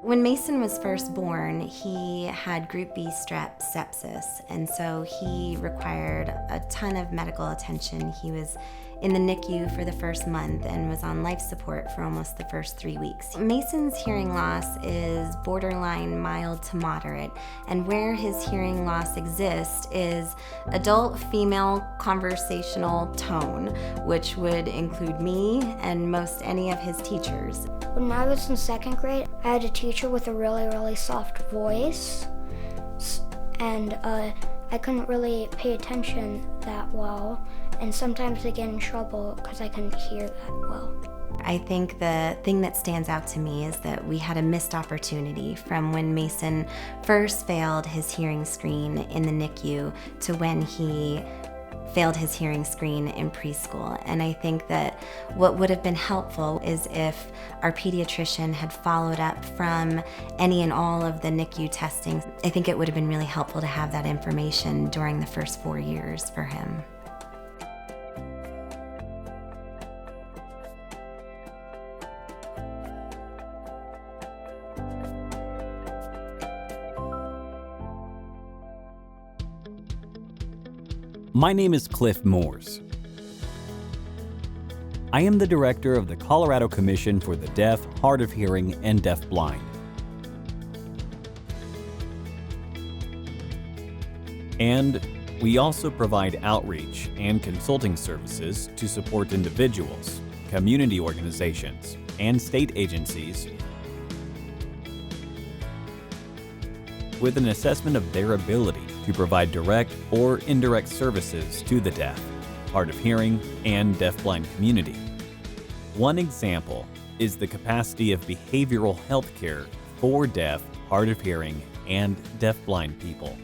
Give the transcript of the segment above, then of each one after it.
When Mason was first born, he had group B strep sepsis, and so he required a ton of medical attention. He was in the NICU for the first month and was on life support for almost the first 3 weeks. Mason's hearing loss is borderline mild to moderate, and where his hearing loss exists is adult female conversational tone, which would include me and most any of his teachers. When I was in second grade, I had a teacher with a really soft voice, and I couldn't really pay attention that well, and sometimes I get in trouble because I couldn't hear that well. I think the thing that stands out to me is that we had a missed opportunity from when Mason first failed his hearing screen in the NICU to when he failed his hearing screen in preschool. And I think that what would have been helpful is if our pediatrician had followed up from any and all of the NICU testing. I think it would have been really helpful to have that information during the first 4 years for him. My name is Cliff Moores. I am the director of the Colorado Commission for the Deaf, Hard of Hearing, and Deafblind. And we also provide outreach and consulting services to support individuals, community organizations, and state agencies with an assessment of their ability to provide direct or indirect services to the deaf, hard of hearing, and deafblind community. One example is the capacity of behavioral health care for deaf, hard of hearing, and deafblind people.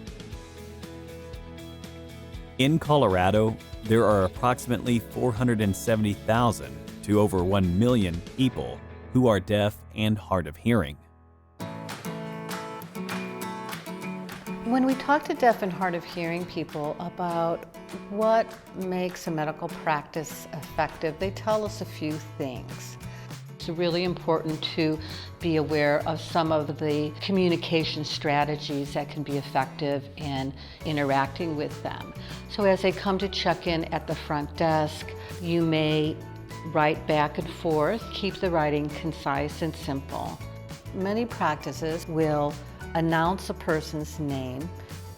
In Colorado, there are approximately 470,000 to over 1 million people who are deaf and hard of hearing. When we talk to deaf and hard of hearing people about what makes a medical practice effective, they tell us a few things. It's really important to be aware of some of the communication strategies that can be effective in interacting with them. So as they come to check in at the front desk, you may write back and forth, keep the writing concise and simple. Many practices will announce a person's name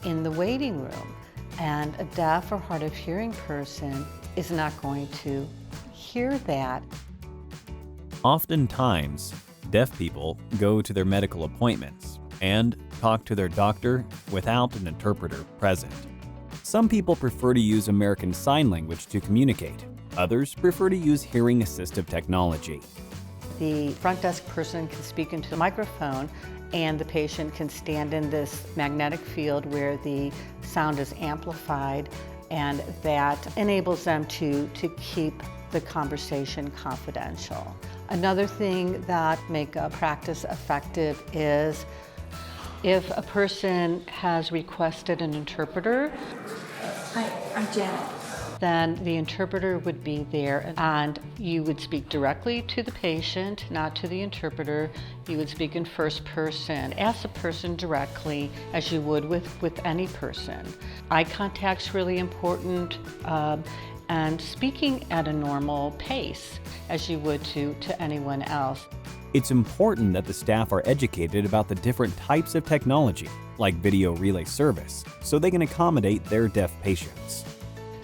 in the waiting room, and a deaf or hard of hearing person is not going to hear that. Oftentimes, deaf people go to their medical appointments and talk to their doctor without an interpreter present. Some people prefer to use American Sign Language to communicate. Others prefer to use hearing assistive technology. The front desk person can speak into the microphone, and the patient can stand in this magnetic field where the sound is amplified, and that enables them to keep the conversation confidential. Another thing that make a practice effective is if a person has requested an interpreter. Hi, I'm Janet. Then the interpreter would be there, and you would speak directly to the patient, not to the interpreter. You would speak in first person, ask the person directly as you would with any person. Eye contact's really important, and speaking at a normal pace as you would to anyone else. It's important that the staff are educated about the different types of technology, like video relay service, so they can accommodate their deaf patients.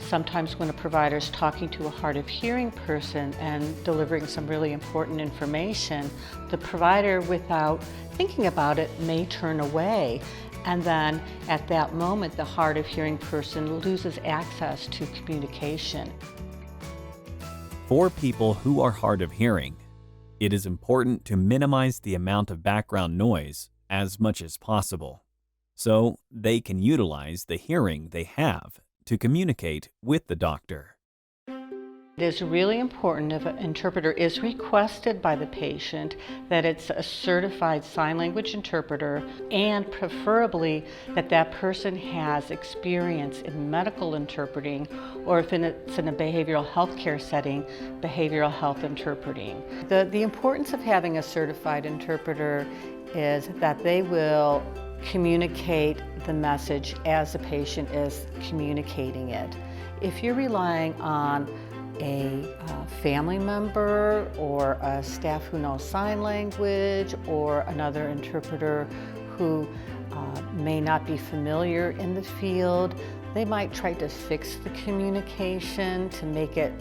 Sometimes when a provider is talking to a hard of hearing person and delivering some really important information, the provider, without thinking about it, may turn away. And then at that moment, the hard of hearing person loses access to communication. For people who are hard of hearing, it is important to minimize the amount of background noise as much as possible, so they can utilize the hearing they have to communicate with the doctor. It is really important, if an interpreter is requested by the patient, that it's a certified sign language interpreter, and preferably that that person has experience in medical interpreting, or if it's in a behavioral health care setting, behavioral health interpreting. The importance of having a certified interpreter is that they will communicate the message as the patient is communicating it. If you're relying on a family member or a staff who knows sign language or another interpreter who may not be familiar in the field, they might try to fix the communication to make it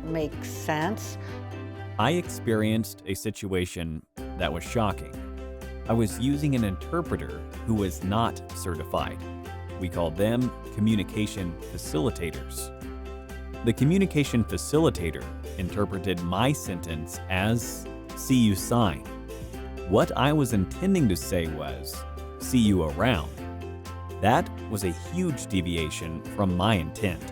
make sense. I experienced a situation that was shocking. I was using an interpreter who was not certified. We called them communication facilitators. The communication facilitator interpreted my sentence as "see you sign." What I was intending to say was "see you around." That was a huge deviation from my intent.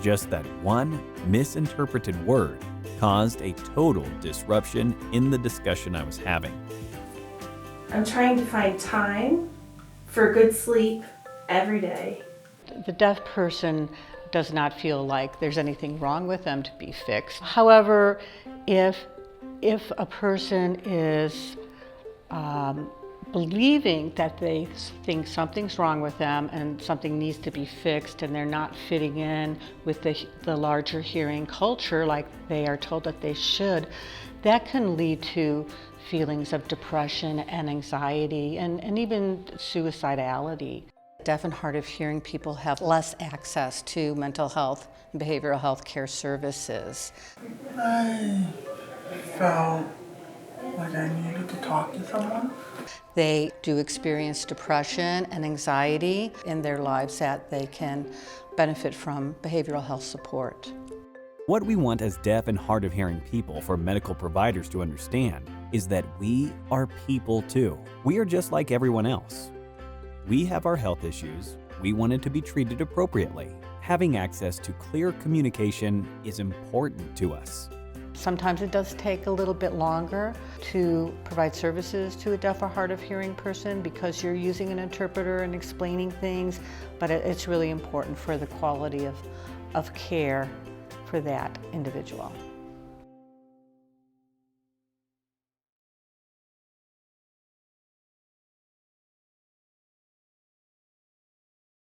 Just that one misinterpreted word caused a total disruption in the discussion I was having. I'm trying to find time for good sleep every day. The deaf person does not feel like there's anything wrong with them to be fixed. However, if a person is believing that they think something's wrong with them and something needs to be fixed and they're not fitting in with the larger hearing culture like they are told that they should, that can lead to feelings of depression and anxiety and even suicidality. Deaf and hard of hearing people have less access to mental health and behavioral health care services. I felt like I needed to talk to someone. They do experience depression and anxiety in their lives that they can benefit from behavioral health support. What we want as deaf and hard of hearing people for medical providers to understand is that we are people too. We are just like everyone else. We have our health issues. We wanted to be treated appropriately. Having access to clear communication is important to us. Sometimes it does take a little bit longer to provide services to a deaf or hard of hearing person because you're using an interpreter and explaining things, but it's really important for the quality of care for that individual.